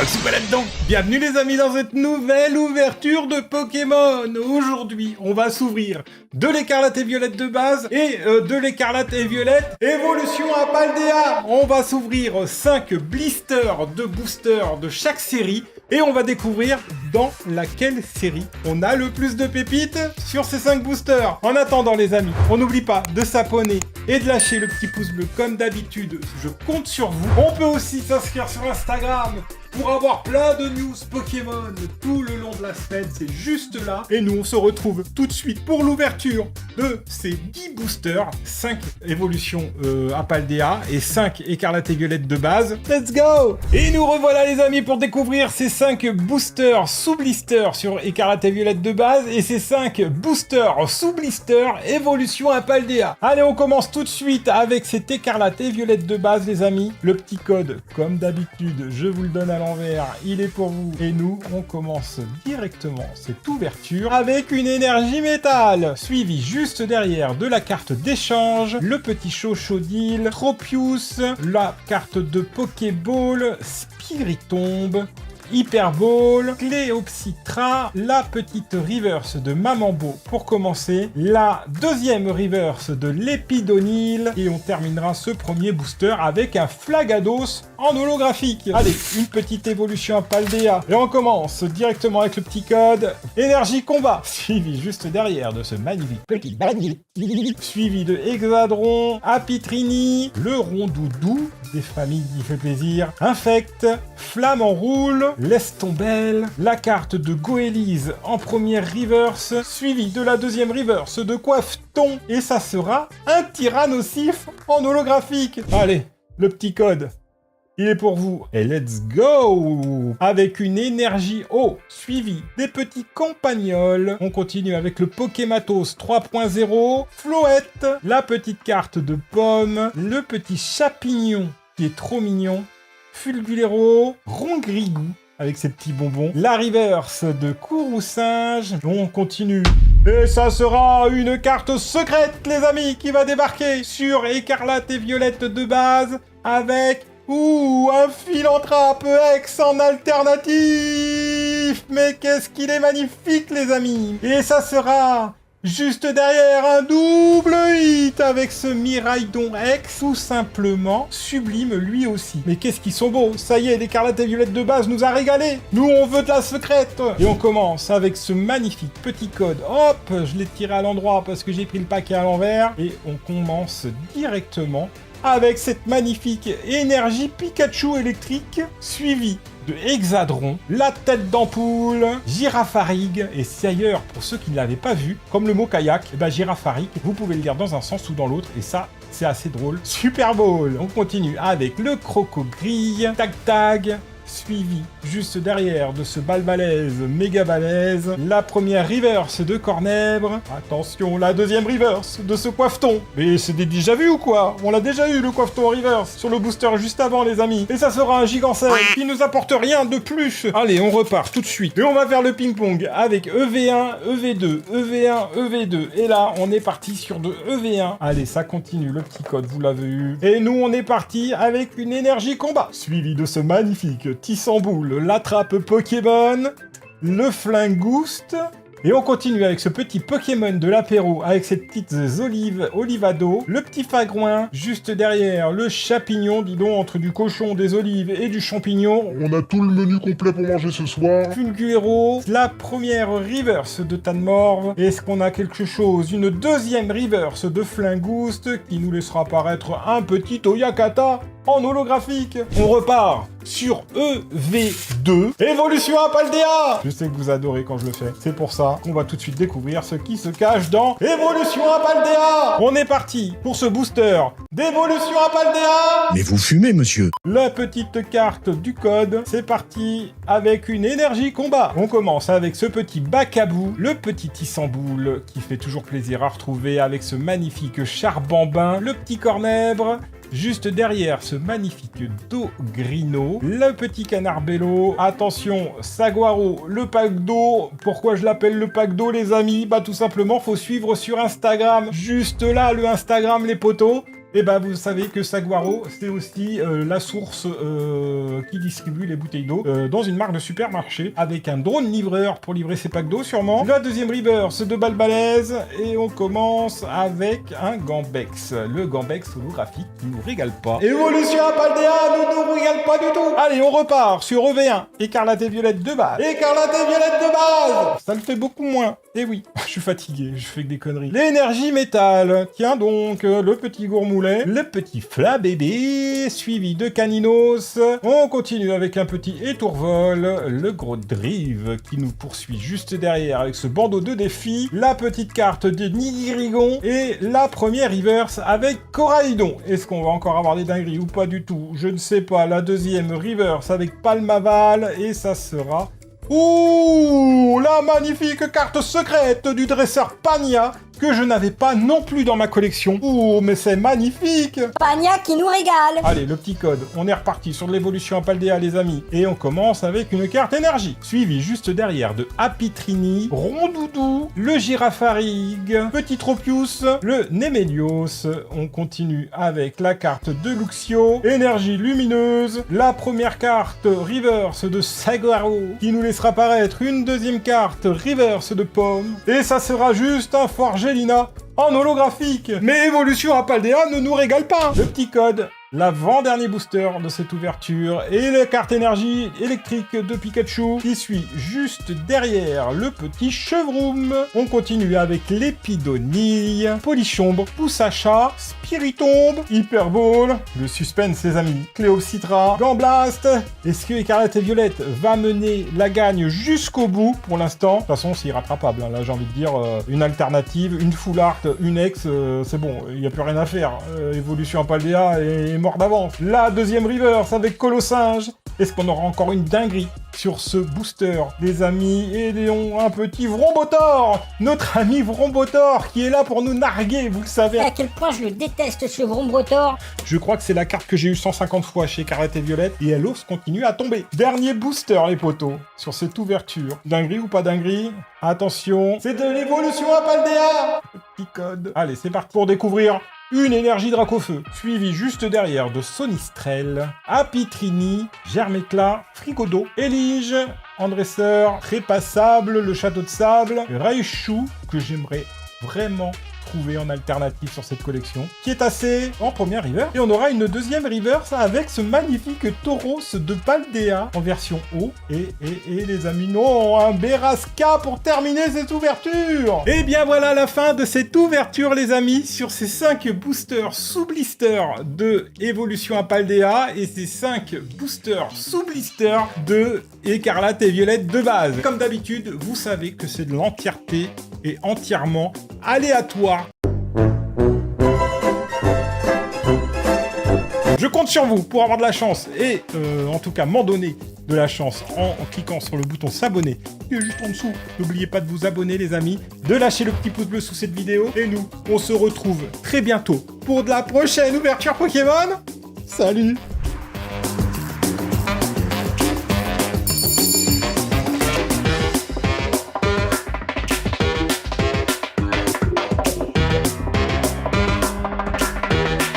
c'est pas là-dedans. Bienvenue les amis dans cette nouvelle ouverture de Pokémon. Aujourd'hui, on va s'ouvrir de l'écarlate et violette de base et de l'écarlate et violette évolution à Paldea. On va s'ouvrir 5 blisters de boosters de chaque série et on va découvrir dans laquelle série on a le plus de pépites sur ces 5 boosters. En attendant les amis, on n'oublie pas de s'abonner et de lâcher le petit pouce bleu comme d'habitude. Je compte sur vous. On peut aussi s'inscrire sur Instagram pour avoir plein de news Pokémon tout le long de la semaine, c'est juste là. Et nous, on se retrouve tout de suite pour l'ouverture de ces 10 boosters, 5 évolutions à Paldea et 5 écarlate et violette de base. Let's go! Et nous revoilà les amis pour découvrir ces 5 boosters sous blister sur écarlate et violette de base et ces 5 boosters sous blister évolution à Paldea. Allez, on commence tout de suite avec cet écarlate et violette de base les amis. Le petit code, comme d'habitude, je vous le donne à l'envers, il est pour vous. Et nous, on commence directement cette ouverture avec une énergie métal, suivi juste derrière de la carte d'échange, le petit Chochodile, Tropius, la carte de Pokéball, Spiritomb, Hyper Ball, Cléopsitra, la petite reverse de Mamambo pour commencer, la deuxième reverse de Lépidonil et on terminera ce premier booster avec un Flagados en holographique. Allez, une petite évolution à Paldea et on commence directement avec le petit code Énergie Combat, suivi juste derrière de ce magnifique petit Baggy, suivi de Hexadron, Apitrini, le Rondoudou, des familles qui fait plaisir, Infect, Flamme en roule, Lestombelle, la carte de Goélise en première reverse, suivi de la deuxième reverse de Coiffeton, et ça sera un Tyrannosif en holographique. Allez, le petit code, il est pour vous, et let's go! Avec une énergie eau, suivi des petits campagnols. On continue avec le Pokématos 3.0, Floette, la petite carte de Pomme, le petit Chapignon, qui est trop mignon, Fulgulero, Rongrigou, avec ses petits bonbons, la reverse de Courroucinge. On continue. Et ça sera une carte secrète, les amis, qui va débarquer sur écarlate et violette de base avec... un Philanthrope X en alternatif. Mais qu'est-ce qu'il est magnifique, les amis. Et ça sera... juste derrière un double hit avec ce Miraidon X, tout simplement sublime lui aussi. Mais qu'est-ce qu'ils sont beaux, ça y est, l'écarlate et violette de base nous a régalé. Nous on veut de la secrète. Et on commence avec ce magnifique petit code. Hop, je l'ai tiré à l'endroit parce que j'ai pris le paquet à l'envers. Et on commence directement avec cette magnifique énergie Pikachu électrique, suivie de Hexadron, la tête d'ampoule, Girafarig, et si ailleurs, pour ceux qui ne l'avaient pas vu, comme le mot kayak, et ben Girafarig, vous pouvez le lire dans un sens ou dans l'autre, et ça, c'est assez drôle. Super Ball. On continue avec le Crocogrille, Tag Tag, suivi juste derrière de ce balbalaise méga balèze, la première reverse de Cornèbre, attention, la deuxième reverse de ce Coiffeton, mais c'est des déjà vu ou quoi? On l'a déjà eu le Coiffeton en reverse sur le booster juste avant les amis, et ça sera un Gigancel qui nous apporte rien de plus. Allez, on repart tout de suite, et on va faire le ping-pong avec EV1, EV2, EV1, EV2, et là on est parti sur de EV1, allez ça continue, le petit code vous l'avez eu, et nous on est parti avec une énergie combat, suivi de ce magnifique Tissamboule, l'attrape Pokémon, le Flingouste, et on continue avec ce petit Pokémon de l'apéro avec ces petites olives, Olivado, le petit Fagrouin, juste derrière le Chapignon, dis donc, entre du cochon, des olives et du champignon. On a tout le menu complet pour manger ce soir. Fulguero, la première reverse de Tanmorve. Est-ce qu'on a quelque chose? Une deuxième reverse de Flingouste qui nous laissera apparaître un petit Oyakata en holographique. On repart sur EV2. Évolution à Paldea. Je sais que vous adorez quand je le fais. C'est pour ça qu'on va tout de suite découvrir ce qui se cache dans Évolution à Paldea. On est parti pour ce booster d'Évolution à Paldea. Mais vous fumez, monsieur. La petite carte du code. C'est parti avec une énergie combat. On commence avec ce petit Bacabou, le petit Tissamboule qui fait toujours plaisir à retrouver avec ce magnifique Charbambin, le petit Cornèbre. Juste derrière ce magnifique Dogrino, le petit Canard Bello, attention, Saguaro, le pack d'eau. Pourquoi je l'appelle le pack d'eau les amis? Bah tout simplement, faut suivre sur Instagram. Juste là, le Instagram les potos. Et bah vous savez que Saguaro, c'est aussi la source qui distribue les bouteilles d'eau dans une marque de supermarché, avec un drone livreur pour livrer ses packs d'eau sûrement. La deuxième reverse de Balbalaise, et on commence avec un Gambex. Le Gambex holographique qui nous régale pas. Évolution à Paldea ne nous régale pas du tout. Allez, on repart sur EV1. Écarlate et violette de base. Écarlate et violette de base. Ça le fait beaucoup moins. Et oui, je suis fatigué, je fais que des conneries. L'énergie métal. Tiens donc, le petit gourmoulet, le petit Fla bébé, suivi de Caninos. On continue avec un petit étourvol, le gros Drive qui nous poursuit juste derrière avec ce bandeau de défi, la petite carte de Nigirigon et la première reverse avec Coraidon. Est-ce qu'on va encore avoir des dingueries ou pas du tout? Je ne sais pas. La deuxième reverse avec Palmaval et ça sera... Ouh, la magnifique carte secrète du dresseur Pania que je n'avais pas non plus dans ma collection. Ouh, mais c'est magnifique! Pania qui nous régale. Allez, le petit code. On est reparti sur de l'évolution à Paldea, les amis. Et on commence avec une carte énergie. Suivi juste derrière de Apitrini, Rondoudou, le Girafarig, Petit Tropius, le Nemelios. On continue avec la carte de Luxio, énergie lumineuse, la première carte reverse de Saguaro, qui nous laissera apparaître une deuxième carte reverse de Pomme. Et ça sera juste un Forgelina en holographique. Mais évolution à Paldea ne nous régale pas. Le petit code, l'avant-dernier booster de cette ouverture, et la carte énergie électrique de Pikachu qui suit juste derrière le petit Chevroom. On continue avec l'Épidonille, Polichombre, Poussacha, Spiritombe, Hyperball, le suspense ses amis, Cléopsitra, Gamblast. Est-ce que Écarlate et Violette va mener la gagne jusqu'au bout? Pour l'instant, de toute façon c'est irrattrapable, hein. Là j'ai envie de dire une alternative, une full art, une ex, c'est bon, il n'y a plus rien à faire. Évolution à Paldea est mort d'avance. La deuxième reverse avec Colossinge. Est-ce qu'on aura encore une dinguerie sur ce booster, les amis? Et Léon, un petit Vrombotor, notre ami Vrombotor qui est là pour nous narguer, vous le savez. À quel point je le déteste ce Vrombrotor. Je crois que c'est la carte que j'ai eue 150 fois chez Écarlate et Violette, et elle ose continue à tomber. Dernier booster, les potos, sur cette ouverture. Dinguerie ou pas dinguerie? Attention, c'est de l'évolution à Paldea. Petit code. Allez, c'est parti pour découvrir une énergie Dracofeu, suivi juste derrière de Sonistrel, Apitrini, Germécla, Frigodo, Elige, Andresseur, Trépassable, le Château de Sable, Raichu, que j'aimerais vraiment trouver en alternative sur cette collection, qui est assez en première reverse. Et on aura une deuxième reverse avec ce magnifique Tauros de Paldea en version haut. Et les amis, non, un Berasca pour terminer cette ouverture. Et bien voilà la fin de cette ouverture, les amis, sur ces 5 boosters sous blister de Évolution à Paldea et ces 5 boosters sous blister de Écarlate et Violette de base. Comme d'habitude, vous savez que c'est de l'entièreté et entièrement aléatoire. Je compte sur vous pour avoir de la chance et en tout cas m'en donner de la chance en cliquant sur le bouton s'abonner qui est juste en dessous. N'oubliez pas de vous abonner, les amis, de lâcher le petit pouce bleu sous cette vidéo et nous, on se retrouve très bientôt pour de la prochaine ouverture Pokémon. Salut!